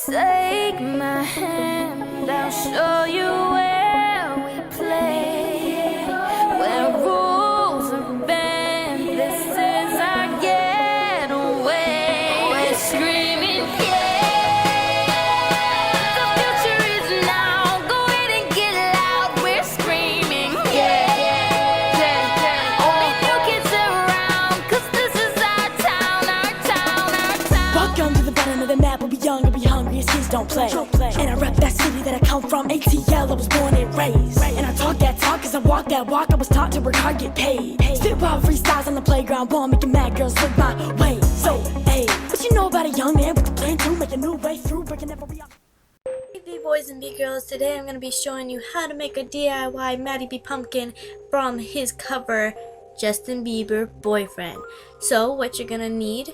Take my hand, I'll show you where we play, where rules are banned. This is our getaway. We're screaming, yeah, the future is now. Go ahead and get loud. We're screaming, yeah, only new kids around, 'cause this is our town, our town, our town. Walk on to the bottom of the map, we'll be young and be hungry as kids don't play. And I rep that city that I come from, ATL, I was born and raised. And I talk that talk as I walk that walk, I was taught to work hard, get paid. Spit wild freestyles on the playground, ball making mad girls look my way. So, hey, what you know about a young man with a plan to make a new way through, breaking every off. Hey B-Boys and BGirls, today I'm going to be showing you how to make a DIY MattyB Pumpkin from his cover, Justin Bieber Boyfriend. So what you're going to need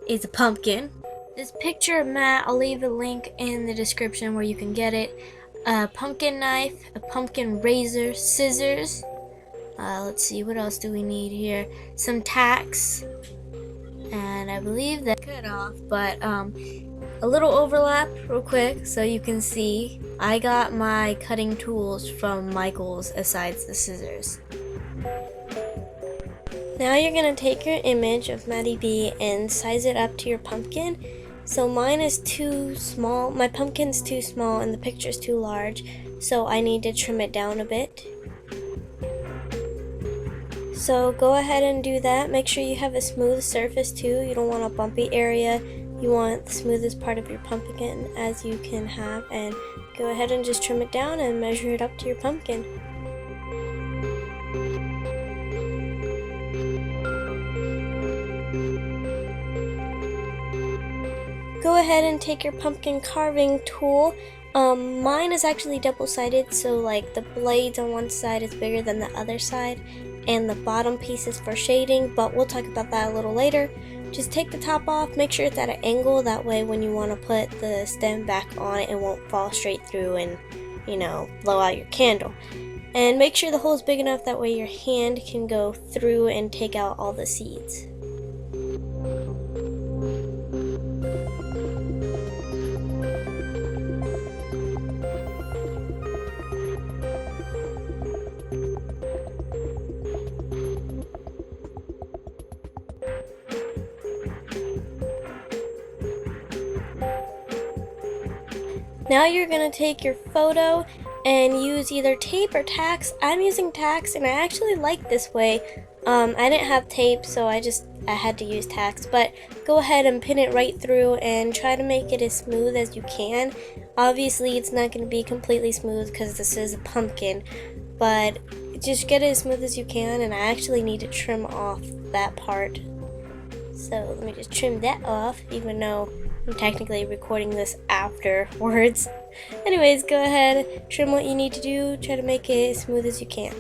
is a pumpkin. This picture of Matt, I'll leave a link in the description where you can get it. A pumpkin knife, a pumpkin razor, scissors. Let's see, what else do we need here? Some tacks. And I believe that cut off, but a little overlap real quick so you can see. I got my cutting tools from Michael's besides the scissors. Now you're going to take your image of MattyB and size it up to your pumpkin. So mine is too small, my pumpkin's too small and the picture's too large, so I need to trim it down a bit. So go ahead and do that. Make sure you have a smooth surface too. You don't want a bumpy area. You want the smoothest part of your pumpkin as you can have, and go ahead and just trim it down and measure it up to your pumpkin. Go ahead and take your pumpkin carving tool. Mine is actually double-sided, so like the blades on one side is bigger than the other side, and the bottom piece is for shading, but we'll talk about that a little later. Just take the top off, make sure it's at an angle, that way when you want to put the stem back on it, it won't fall straight through and, you know, blow out your candle. And make sure the hole is big enough, that way your hand can go through and take out all the seeds. Now you're going to take your photo and use either tape or tacks. I'm using tacks and I actually like this way. I didn't have tape, so I had to use tacks, but go ahead and pin it right through and try to make it as smooth as you can. Obviously it's not going to be completely smooth because this is a pumpkin, but just get it as smooth as you can, and I actually need to trim off that part. So let me just trim that off, even though I'm technically recording this afterwards. Anyways, go ahead, trim what you need to do, try to make it as smooth as you can.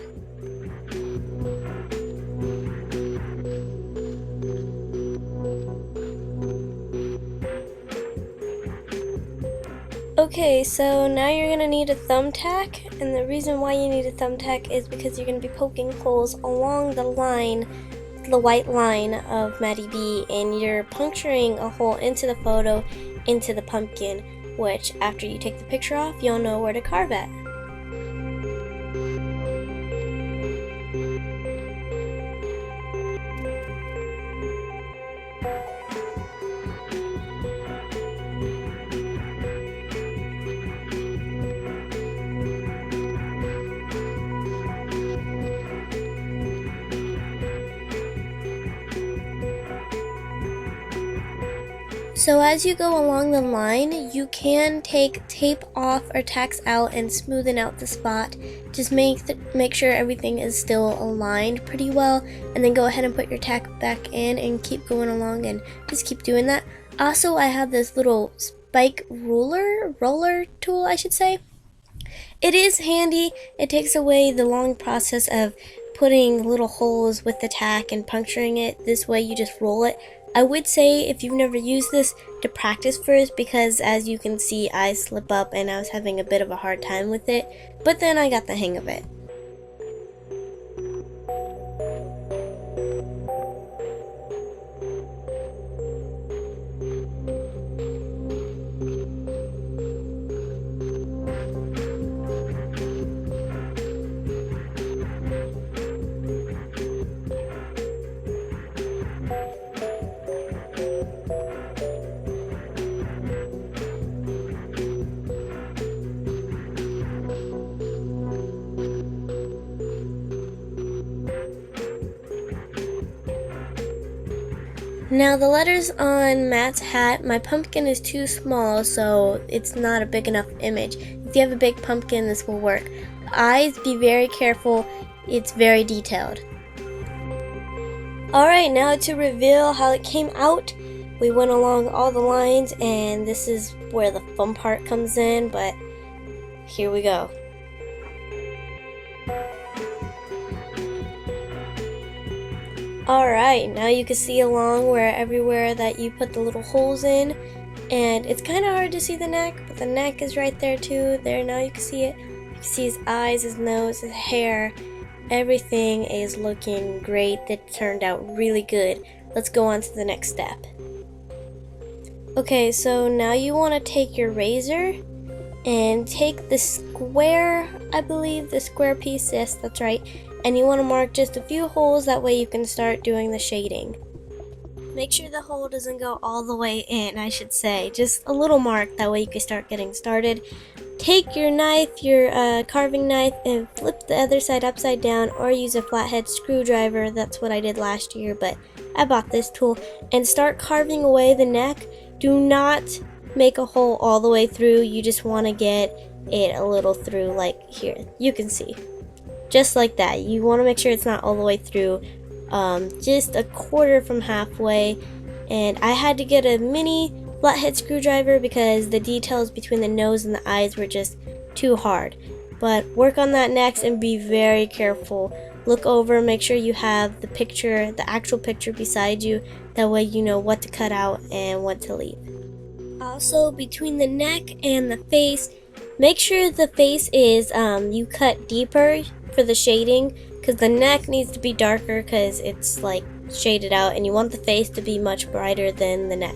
Okay, so now you're going to need a thumbtack, and the reason why you need a thumbtack is because you're going to be poking holes along the line, the white line of MattyB, and you're puncturing a hole into the photo, into the pumpkin, which after you take the picture off, you'll know where to carve at. So as you go along the line, you can take tape off or tacks out and smoothen out the spot. Just make sure everything is still aligned pretty well, and then go ahead and put your tack back in and keep going along and just keep doing that. Also, I have this little spike roller tool, I should say. It is handy. It takes away the long process of putting little holes with the tack and puncturing it. This way you just roll it. I would say if you've never used this, to practice first, because as you can see I slip up and I was having a bit of a hard time with it, but then I got the hang of it. Now the letters on Matt's hat, my pumpkin is too small, so it's not a big enough image. If you have a big pumpkin, this will work. The eyes, be very careful, it's very detailed. Alright, now to reveal how it came out. We went along all the lines, and this is where the fun part comes in, but here we go. Alright, now you can see along where everywhere that you put the little holes in, and it's kind of hard to see the neck, but the neck is right there too. There, now you can see it. You can see his eyes, his nose, his hair. Everything is looking great. That turned out really good. Let's go on to the next step. Okay, so now you want to take your razor and take the square, I believe, the square piece, yes, that's right. And you want to mark just a few holes, that way you can start doing the shading. Make sure the hole doesn't go all the way in, I should say. Just a little mark, that way you can start getting started. Take your knife, your carving knife, and flip the other side upside down, or use a flathead screwdriver. That's what I did last year, but I bought this tool. And start carving away the neck. Do not make a hole all the way through. You just want to get it a little through, like here. You can see. Just like that. You want to make sure it's not all the way through, just a quarter from halfway. And I had to get a mini flathead screwdriver because the details between the nose and the eyes were just too hard. But work on that next and be very careful. Look over, make sure you have the picture, the actual picture beside you. That way you know what to cut out and what to leave. Also, between the neck and the face, make sure the face is, you cut deeper for the shading, because the neck needs to be darker because it's like shaded out, and you want the face to be much brighter than the neck.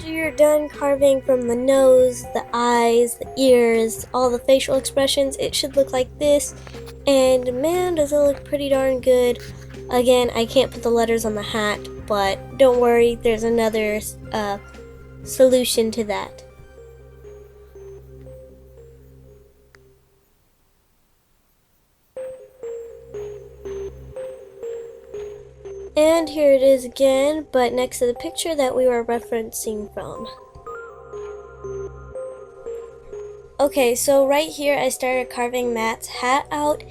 You're done carving from the nose, the eyes, the ears, all the facial expressions, it should look like this. And man, does it look pretty darn good. Again, I can't put the letters on the hat, but don't worry, there's another solution to that. And here it is again, but next to the picture that we were referencing from. Okay, so right here I started carving Matt's hat out,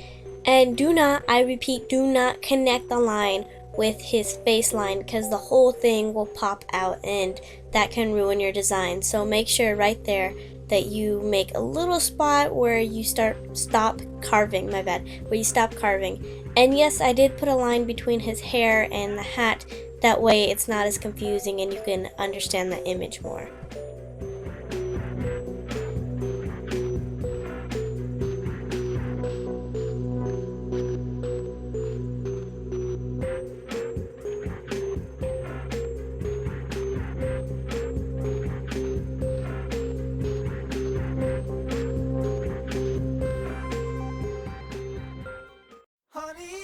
and do not, I repeat, do not connect the line with his face line, because the whole thing will pop out and that can ruin your design. So make sure right there that you make a little spot where you stop carving, where you stop carving. And yes, I did put a line between his hair and the hat, that way it's not as confusing and you can understand the image more.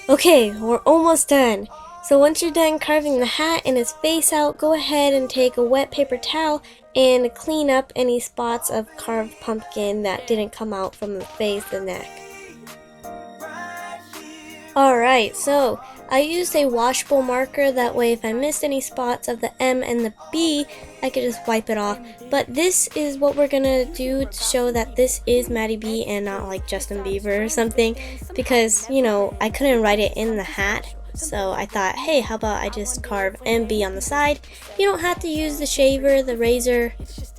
Okay, we're almost done. So once you're done carving the hat and his face out, go ahead and take a wet paper towel and clean up any spots of carved pumpkin that didn't come out from the face and neck. Alright, so I used a washable marker, that way if I missed any spots of the M and the B, I could just wipe it off. But this is what we're gonna do to show that this is MattyB and not like Justin Bieber or something, because, you know, I couldn't write it in the hat. So I thought, hey, how about I just carve MB on the side? You don't have to use the shaver, the razor,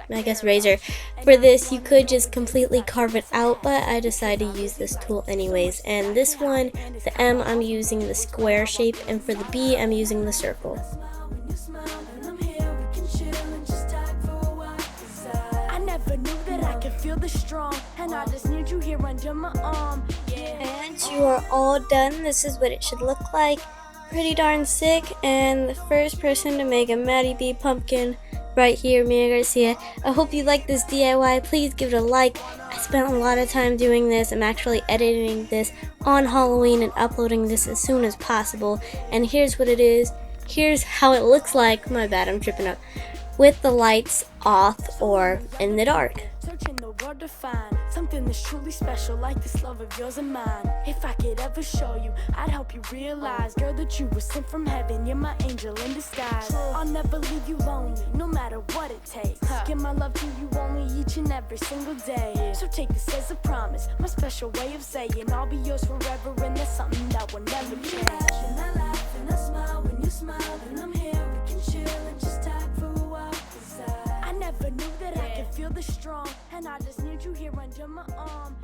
I guess razor. For this, you could just completely carve it out, but I decided to use this tool anyways. And this one, the M, I'm using the square shape, and for the B, I'm using the circle. I never knew that I could feel the strong, and I just need you here under my arm. And you are all done. This is what it should look like. pretty darn sick, and the first person to make a MattyB Pumpkin right here, Mia Garcia. I hope you like this DIY. Please give it a like. I spent a lot of time doing this. I'm actually editing this on Halloween and uploading this as soon as possible. And here's what it is. Here's how it looks like. My bad, I'm tripping up. With the lights off or in the dark. Searching the world to find something that's truly special, like this love of yours and mine. If I could ever show you, I'd help you realize, girl, that you were sent from heaven. You're my angel in disguise. I'll never leave you lonely, no matter what it takes. Give my love to you only each and every single day. So take this as a promise, my special way of saying I'll be yours forever, and that's something that will never change. And I laugh and I smile when you smile, and I'm here. We can chill and just talk for a while. 'Cause I never knew that I could feel this strong, and I just need you here under my arm.